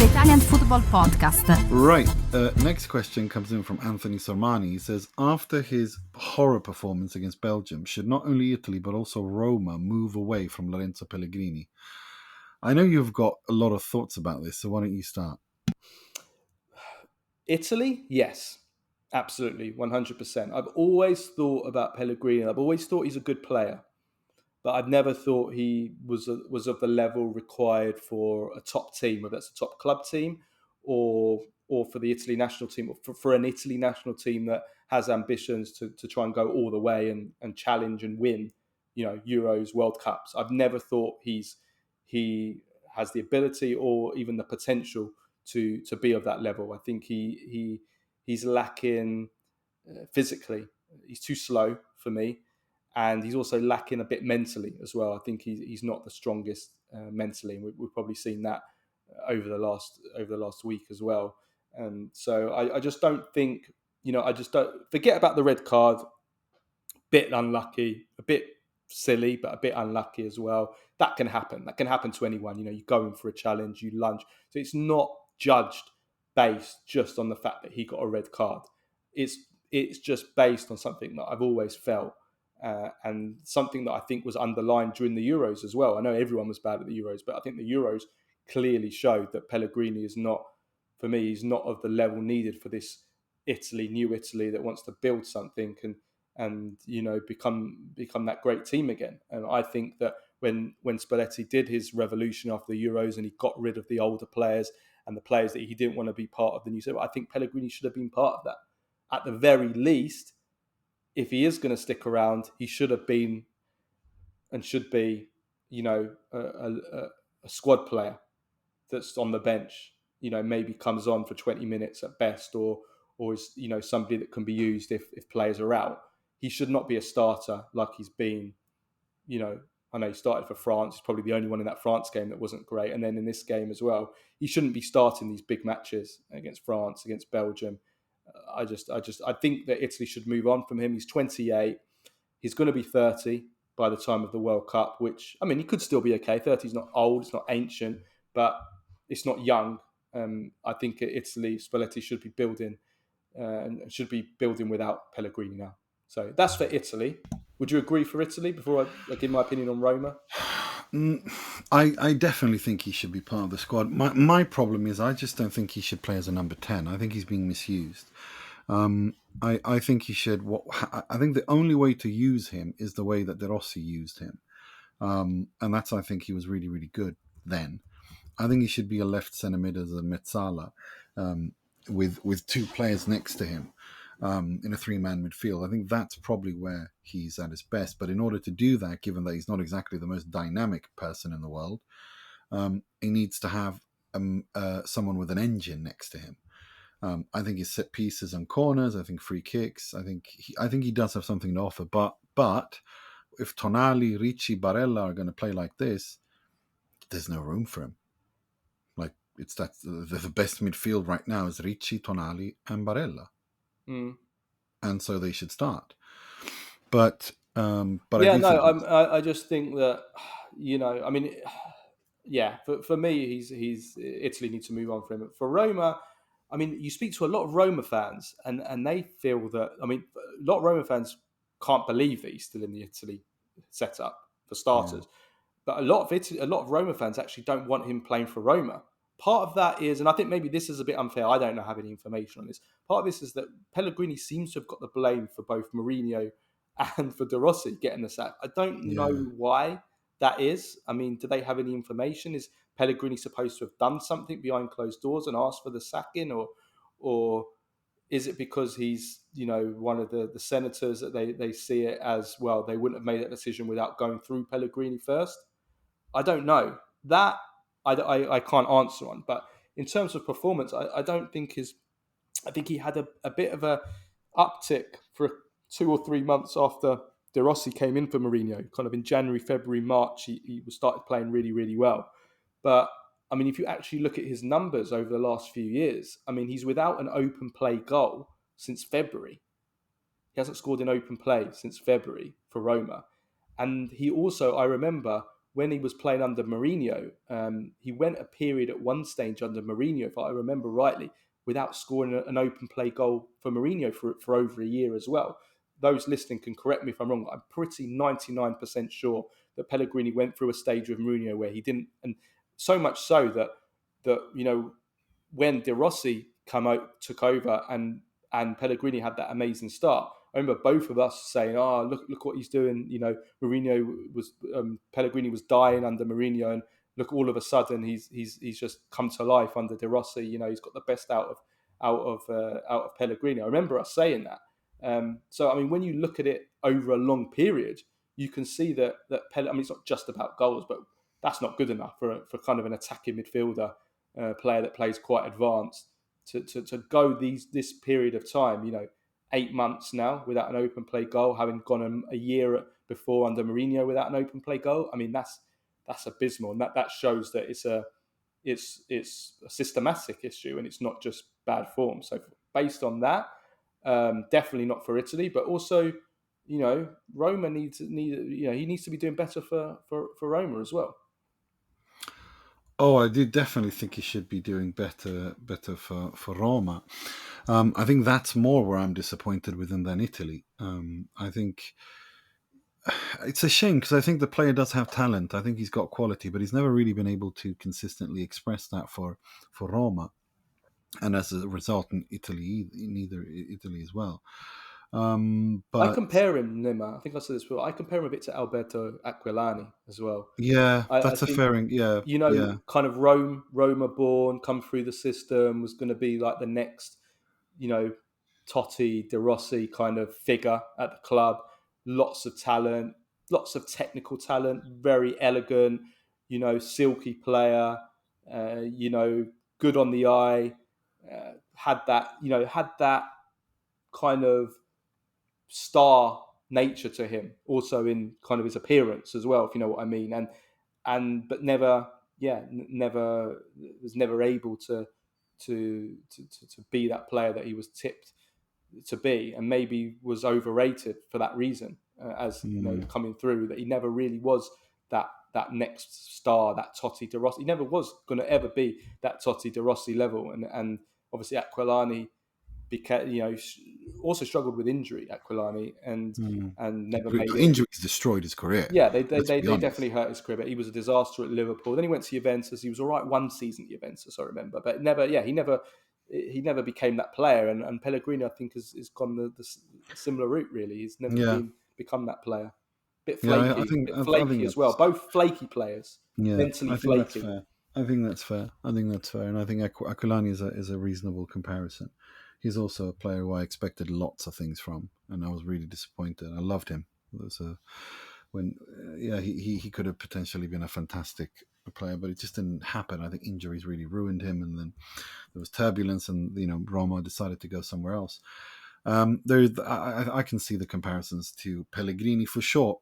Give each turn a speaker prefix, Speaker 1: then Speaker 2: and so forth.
Speaker 1: the Italian Football Podcast.
Speaker 2: Right. Next question comes in from Anthony Sormani. He says, after his horror performance against Belgium, should not only Italy but also Roma move away from Lorenzo Pellegrini? I know you've got a lot of thoughts about this, so why don't you start?
Speaker 3: Italy? Yes. Absolutely. 100%. I've always thought about Pellegrini. I've always thought he's a good player. But I've never thought he was of the level required for a top team, whether that's a top club team or for the Italy national team, or for an Italy national team that has ambitions to try and go all the way and challenge and win, Euros, World Cups. I've never thought he has the ability or even the potential to be of that level. I think he's lacking physically. He's too slow for me. And he's also lacking a bit mentally as well. I think he's not the strongest mentally, and we've probably seen that over the last week as well. So I just don't think, I just don't forget about the red card. Bit unlucky, a bit silly, but a bit unlucky as well. That can happen. That can happen to anyone. You go in for a challenge, you lunge. So it's not judged based just on the fact that he got a red card. It's just based on something that I've always felt. And something that I think was underlined during the Euros as well. I know everyone was bad at the Euros, but I think the Euros clearly showed that Pellegrini is not, for me, he's not of the level needed for this new Italy that wants to build something and become that great team again. And I think that when Spalletti did his revolution after the Euros and he got rid of the older players and the players that he didn't want to be part of the new setup, I think Pellegrini should have been part of that. At the very least, if he is going to stick around, he should have been and should be, a squad player that's on the bench. Maybe comes on for 20 minutes at best, or is somebody that can be used if players are out. He should not be a starter like he's been. I know he started for France. He's probably the only one in that France game that wasn't great, and then in this game as well, he shouldn't be starting these big matches against France, against Belgium. I think that Italy should move on from him. He's 28. He's going to be 30 by the time of the World Cup, which, he could still be okay. 30 is not old, it's not ancient, but it's not young. I think Italy, Spalletti should be building and should be building without Pellegrini now. So that's for Italy. Would you agree for Italy before I give my opinion on Roma?
Speaker 2: I definitely think he should be part of the squad. My problem is I just don't think he should play as a number 10. I think he's being misused. I think he should. I think the only way to use him is the way that De Rossi used him, and that's, I think he was really, really good then. I think he should be a left centre mid as a mezzala, with two players next to him. In a three-man midfield. I think that's probably where he's at his best. But in order to do that, given that he's not exactly the most dynamic person in the world, he needs to have someone with an engine next to him. I think his set pieces and corners, I think free kicks, I think he does have something to offer. But if Tonali, Ricci, Barella are going to play like this, there's no room for him. Like, it's that the best midfield right now is Ricci, Tonali, and Barella. And so they should start, but
Speaker 3: I just think that for me, he's Italy needs to move on from him. For Roma, you speak to a lot of Roma fans, and they feel that a lot of Roma fans can't believe that he's still in the Italy setup for starters. Yeah. But a lot of Roma fans actually don't want him playing for Roma. Part of that is, and I think maybe this is a bit unfair, I don't have any information on this. Part of this is that Pellegrini seems to have got the blame for both Mourinho and for De Rossi getting the sack. I don't know why that is. Do they have any information? Is Pellegrini supposed to have done something behind closed doors and asked for the sacking? Or is it because he's, one of the senators that they see it as, well, they wouldn't have made that decision without going through Pellegrini first? I don't know. That I can't answer on, but in terms of performance, I don't think I think he had a bit of a uptick for 2 or 3 months after De Rossi came in for Mourinho. Kind of in January, February, March, he started playing really, really well. But if you actually look at his numbers over the last few years, he's without an open play goal since February. He hasn't scored an open play since February for Roma. And he also, I remember, when he was playing under Mourinho, he went a period at one stage under Mourinho, if I remember rightly, without scoring an open play goal for Mourinho for over a year as well. Those listening can correct me if I'm wrong. I'm pretty 99% sure that Pellegrini went through a stage with Mourinho where he didn't, and so much so that when De Rossi took over and Pellegrini had that amazing start. I remember both of us saying, "Oh, look what he's doing." Pellegrini was dying under Mourinho, and look, all of a sudden he's just come to life under De Rossi. He's got the best out of Pellegrini. I remember us saying that. So I mean, when you look at it over a long period, you can see that it's not just about goals, but that's not good enough for kind of an attacking midfielder, player that plays quite advanced to go this period of time. 8 months now without an open play goal, having gone a year before under Mourinho without an open play goal. I mean, that's abysmal, and that shows that it's a systematic issue and it's not just bad form. So based on that, definitely not for Italy, but also, Roma he needs to be doing better for Roma as well.
Speaker 2: Oh, I do definitely think he should be doing better for Roma. I think that's more where I'm disappointed with him than Italy. I think it's a shame because I think the player does have talent. I think he's got quality, but he's never really been able to consistently express that for Roma. And as a result, in Italy as well. But
Speaker 3: I compare him, Nima. I think I said this before. I compare him a bit to Alberto Aquilani as well.
Speaker 2: yeah,
Speaker 3: I
Speaker 2: that's a
Speaker 3: think,
Speaker 2: fair. Yeah, yeah.
Speaker 3: kind of Roma born, come through the system, was going to be like the next, Totti, De Rossi kind of figure at the club. Lots of talent, lots of technical talent, very elegant, silky player, good on the eye, had that kind of star nature to him, also in kind of his appearance as well, if you know what I mean, but never was never able to be that player that he was tipped to be, and maybe was overrated for that reason, coming through, that he never really was that next star, that Totti De Rossi. He never was going to ever be that Totti De Rossi level, and obviously Aquilani also struggled with injury, Aquilani, and never made it.
Speaker 2: Injuries destroyed his career.
Speaker 3: Yeah, they definitely hurt his career. But he was a disaster at Liverpool. Then he went to Juventus. He was all right one season at Juventus, I remember, but he never became that player. And Pellegrini, I think, has gone the similar route. Really, he's never become that player. Bit flaky,
Speaker 2: I think
Speaker 3: as well. Both flaky players, mentally flaky.
Speaker 2: I think that's fair, and I think Aquilani is a reasonable comparison. He's also a player who I expected lots of things from, and I was really disappointed. I loved him. He could have potentially been a fantastic player, but it just didn't happen. I think injuries really ruined him, and then there was turbulence, and Roma decided to go somewhere else. I can see the comparisons to Pellegrini for sure.